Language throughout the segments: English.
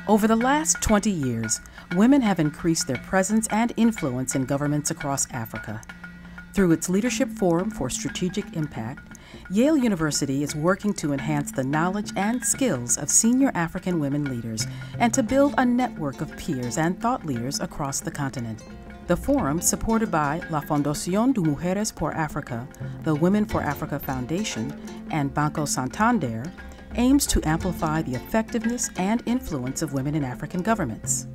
Over the last 20 years, women have increased their presence and influence in governments across Africa. Through its Leadership Forum for Strategic Impact, Yale University is working to enhance the knowledge and skills of senior African women leaders and to build a network of peers and thought leaders across the continent. The forum, supported by la Fundación Mujeres por África, the Women for Africa Foundation, and Banco Santander, aims to amplify the effectiveness and influence of women in African governments.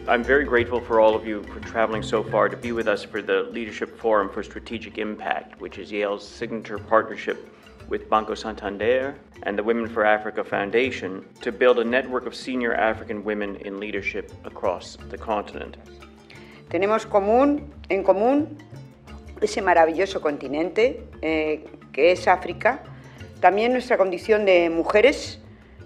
I'm very grateful for all of you for traveling so far to be with us for the Leadership Forum for Strategic Impact, which is Yale's signature partnership with Banco Santander and the Women for Africa Foundation to build a network of senior African women in leadership across the continent. Tenemos en común ese maravilloso continente que es África, también nuestra condición de mujeres,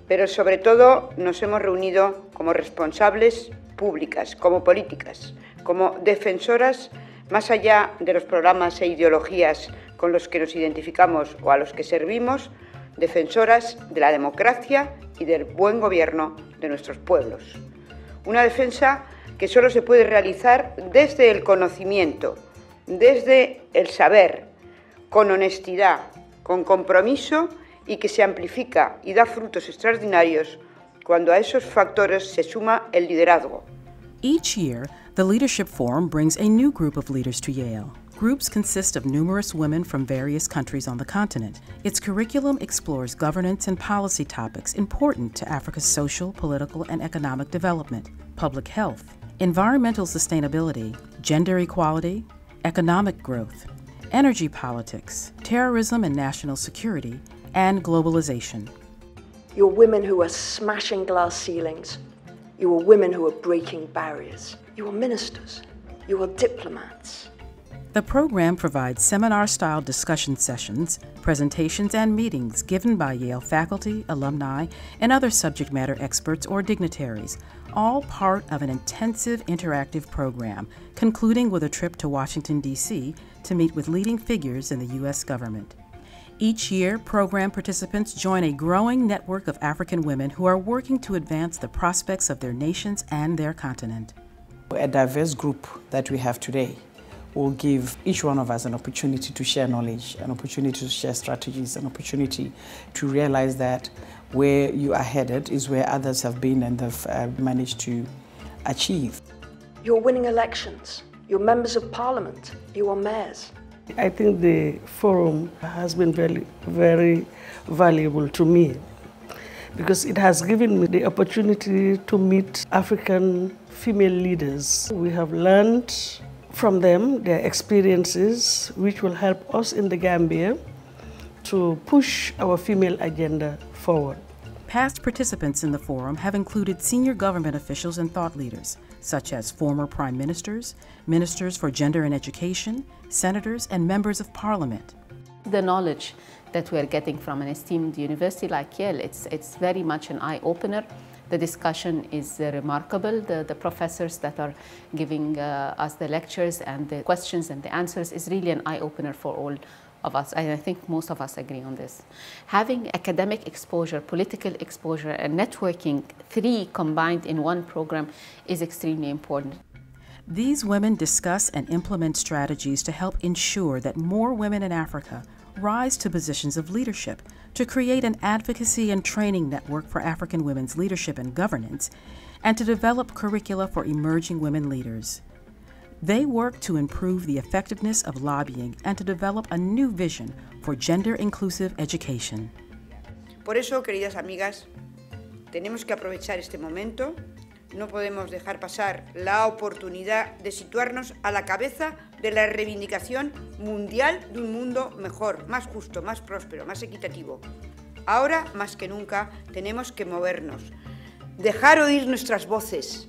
pero sobre todo nos hemos reunido como responsables públicas, como políticas, como defensoras, más allá de los programas e ideologías con los que nos identificamos o a los que servimos, defensoras de la democracia y del buen gobierno de nuestros pueblos. Una defensa que solo se puede realizar desde el conocimiento, desde el saber, con honestidad, con compromiso y que se amplifica y da frutos extraordinarios cuando a esos factores se suma el liderazgo. Each year, the Leadership Forum brings a new group of leaders to Yale. Groups consist of numerous women from various countries on the continent. Its curriculum explores governance and policy topics important to Africa's social, political, and economic development, public health, environmental sustainability, gender equality, economic growth, energy politics, terrorism and national security, and globalization. You're women who are smashing glass ceilings. You are women who are breaking barriers. You are ministers. You are diplomats. The program provides seminar-style discussion sessions, presentations, and meetings given by Yale faculty, alumni, and other subject matter experts or dignitaries, all part of an intensive interactive program, concluding with a trip to Washington, D.C. to meet with leading figures in the U.S. government. Each year, program participants join a growing network of African women who are working to advance the prospects of their nations and their continent. A diverse group that we have today will give each one of us an opportunity to share knowledge, an opportunity to share strategies, an opportunity to realize that where you are headed is where others have been and have managed to achieve. You're winning elections. You're members of parliament. You are mayors. I think the forum has been very valuable to me because it has given me the opportunity to meet African female leaders. We have learned from them their experiences, which will help us in the Gambia to push our female agenda forward. Past participants in the forum have included senior government officials and thought leaders, such as former prime ministers, ministers for gender and education, senators, and members of parliament. The knowledge that we are getting from an esteemed university like Yale, it's very much an eye-opener. The discussion is remarkable. The professors that are giving us the lectures and the questions and the answers is really an eye-opener for all of us. I think most of us agree on this. Having academic exposure, political exposure, and networking, three combined in one program is extremely important. These women discuss and implement strategies to help ensure that more women in Africa rise to positions of leadership, to create an advocacy and training network for African women's leadership and governance, and to develop curricula for emerging women leaders. They work to improve the effectiveness of lobbying and to develop a new vision for gender-inclusive education. Por eso, queridas amigas, tenemos que aprovechar este momento. No podemos dejar pasar la oportunidad de situarnos a la cabeza de la reivindicación mundial de un mundo mejor, más justo, más próspero, más equitativo. Ahora, más que nunca, tenemos que movernos, dejar oír nuestras voces,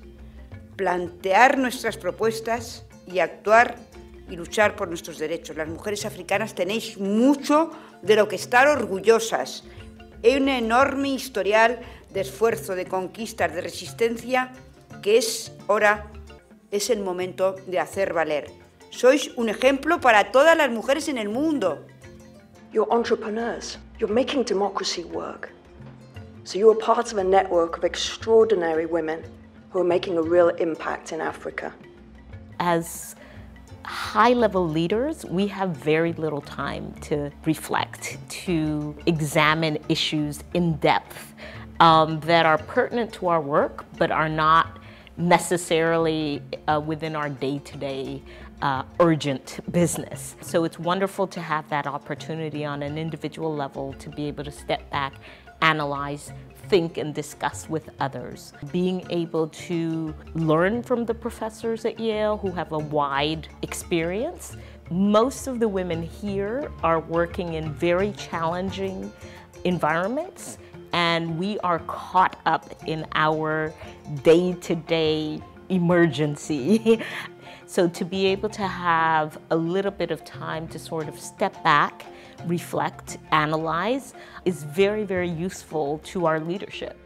plantear nuestras propuestas y actuar y luchar por nuestros derechos. Las mujeres africanas tenéis mucho de lo que estar orgullosas. Hay un enorme historial de esfuerzo, de conquistas, de resistencia que es el momento de hacer valer. Sois un ejemplo para todas las mujeres en el mundo. You're entrepreneurs. You're making democracy work. So you are part of a network of extraordinary women who are making a real impact in Africa. As high-level leaders, we have very little time to reflect, to examine issues in depth that are pertinent to our work, but are not necessarily within our day-to-day urgent business. So it's wonderful to have that opportunity on an individual level to be able to step back, analyze, think and discuss with others. Being able to learn from the professors at Yale who have a wide experience. Most of the women here are working in very challenging environments, and we are caught up in our day-to-day emergency. So to be able to have a little bit of time to sort of step back, reflect, analyze is very, very useful to our leadership.